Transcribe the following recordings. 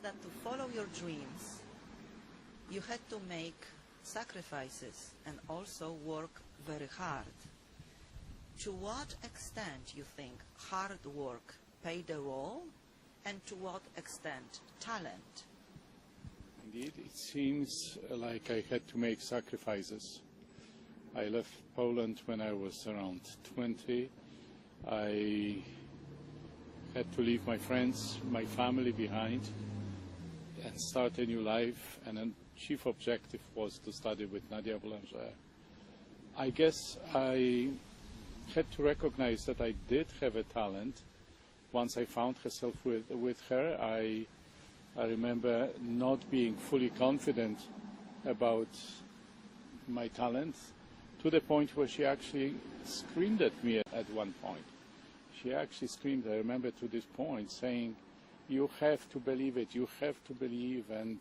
that to follow your dreams, you had to make sacrifices and also work very hard. To what extent you think hard work paid the role, and to what extent talent? Indeed, it seems like I had to make sacrifices. I left Poland when I was around 20. I had to leave my friends, my family behind and start a new life, and a chief objective was to study with Nadia Boulanger. I guess I had to recognize that I did have a talent. Once I found myself with her, I remember not being fully confident about my talent, to the point where she actually screamed at me at one point. She actually screamed, I remember, to this point, saying, "You have to believe it, you have to believe and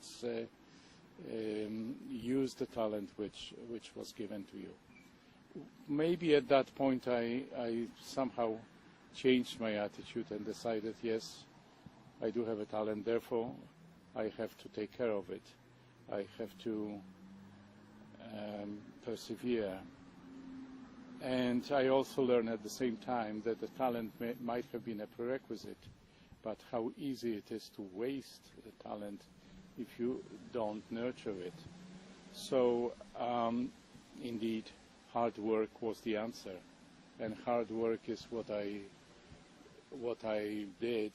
use the talent which was given to you." Maybe at that point I somehow changed my attitude and decided, yes, I do have a talent, therefore I have to take care of it. I have to persevere. And I also learned at the same time that the talent might have been a prerequisite, but how easy it is to waste the talent if you don't nurture it. So indeed, hard work was the answer, and hard work is what I did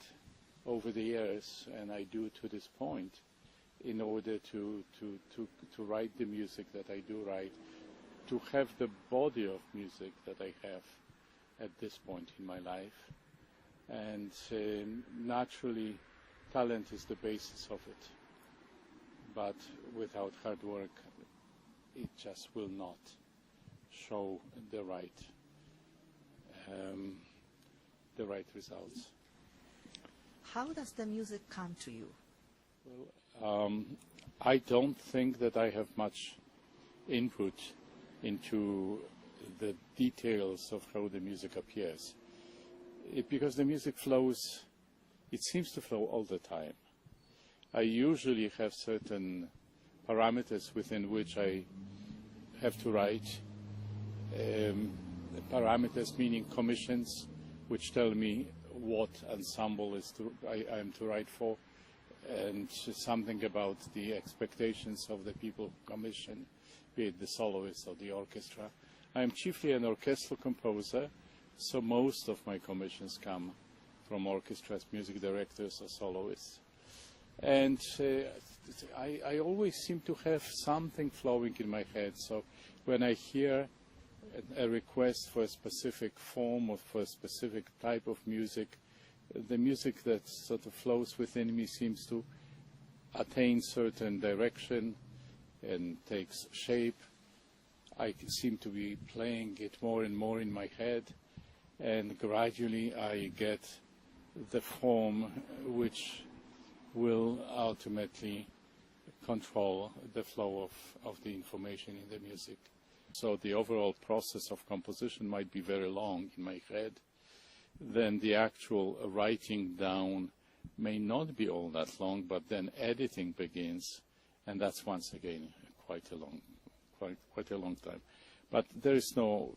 over the years, and I do to this point, in order to write the music that I do write, to have the body of music that I have at this point in my life. And naturally, talent is the basis of it. But without hard work, it just will not show the right results. How does the music come to you? Well, I don't think that I have much input into the details of how the music appears. Because the music flows, it seems to flow all the time. I usually have certain parameters within which I have to write. Parameters meaning commissions, which tell me what ensemble I am to write for, and something about the expectations of the people who commission, be it the soloist or the orchestra. I am chiefly an orchestral composer, so most of my commissions come from orchestras, music directors or soloists. And I always seem to have something flowing in my head, so when I hear a request for a specific form or for a specific type of music, the music that sort of flows within me seems to attain certain direction and takes shape. I seem to be playing it more and more in my head, and gradually I get the form which will ultimately control the flow of the information in the music. So the overall process of composition might be very long in my head. Then the actual writing down may not be all that long, but then editing begins, and that's once again quite a long time. But there is no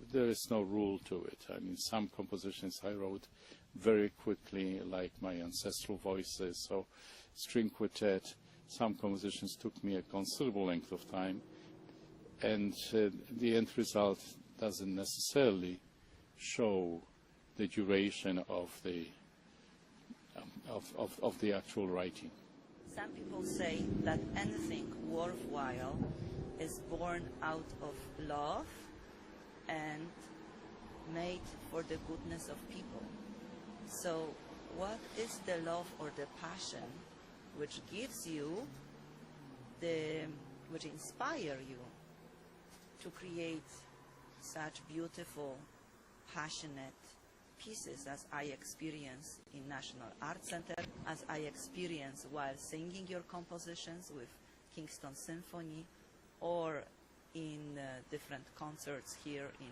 rule to it. I mean, some compositions I wrote very quickly, like my ancestral voices, so string quartet. Some compositions took me a considerable length of time, and the end result doesn't necessarily show the duration of the actual writing. Some people say that anything worthwhile is born out of love and made for the goodness of people. So what is the love or the passion which gives you which inspire you to create such beautiful, passionate pieces as I experience in National Art Center, as I experience while singing your compositions with Kingston Symphony, or in different concerts here in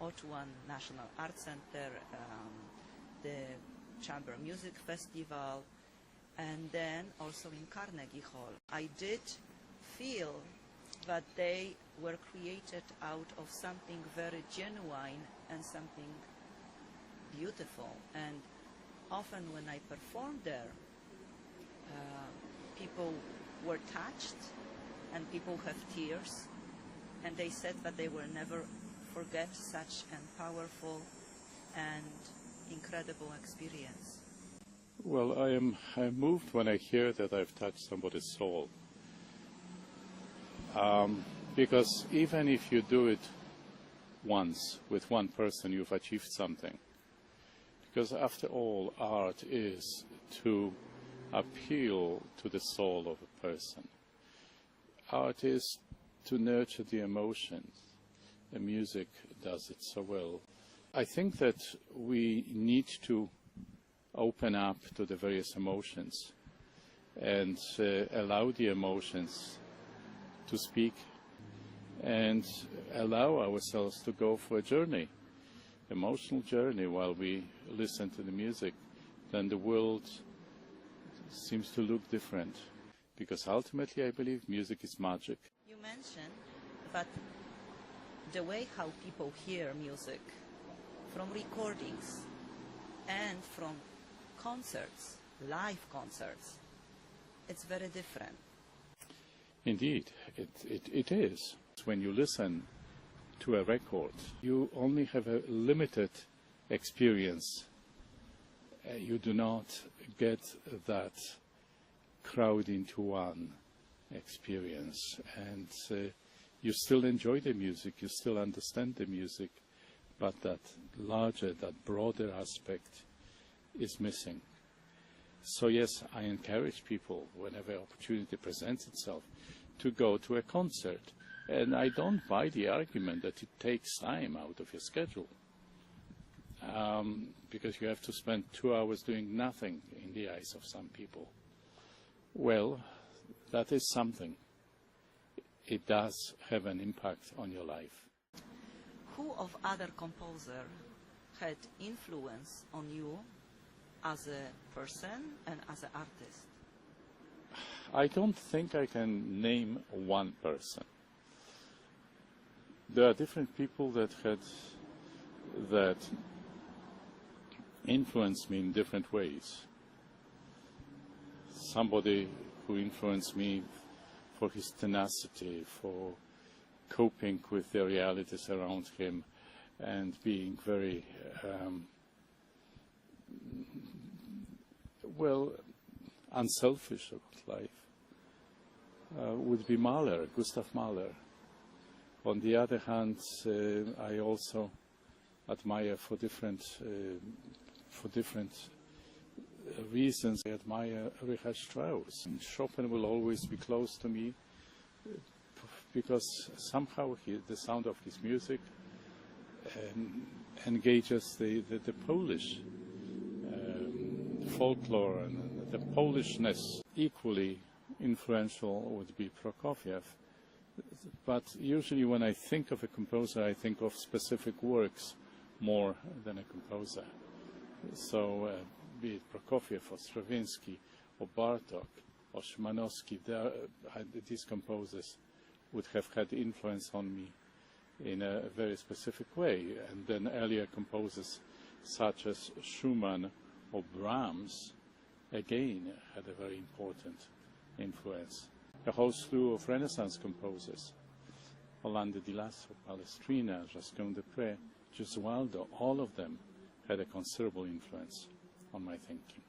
Ottawa National Art Center, the Chamber Music Festival, and then also in Carnegie Hall. I did feel that they were created out of something very genuine and something beautiful. And often when I performed there, people were touched, and people have tears, and they said that they will never forget such a powerful and incredible experience. Well, I'm moved when I hear that I've touched somebody's soul. Because even if you do it once with one person, you've achieved something. Because after all, art is to appeal to the soul of a person. Art is to nurture the emotions. The music does it so well. I think that we need to open up to the various emotions and allow the emotions to speak and allow ourselves to go for a journey, emotional journey, while we listen to the music. Then the world seems to look different, because ultimately I believe music is magic. You mentioned that the way how people hear music from recordings and from concerts, live concerts, it's very different. Indeed, it is. When you listen to a record, you only have a limited experience. You do not get that crowd into one experience, and you still enjoy the music, you still understand the music, but that larger, that broader aspect is missing. So yes, I encourage people, whenever opportunity presents itself, to go to a concert. And I don't buy the argument that it takes time out of your schedule, because you have to spend 2 hours doing nothing in the eyes of some people. Well, that is something. It does have an impact on your life. Who of other composer had influence on you as a person and as an artist? I don't think I can name one person. There are different people that influenced me in different ways. Somebody who influenced me for his tenacity, for coping with the realities around him, and being very, unselfish about life, would be Mahler, Gustav Mahler. On the other hand, I also admire for different reasons. I admire Richard Strauss. Chopin will always be close to me because somehow the sound of his music engages the Polish folklore and the Polishness. Equally influential would be Prokofiev. But usually when I think of a composer, I think of specific works more than a composer. So be it Prokofiev or Stravinsky or Bartók or Szymanowski, these composers would have had influence on me in a very specific way. And then earlier composers such as Schumann or Brahms, again, had a very important influence. A whole slew of Renaissance composers, Orlando di Lasso, Palestrina, Josquin des Prez, Gesualdo, all of them had a considerable influence on my thinking.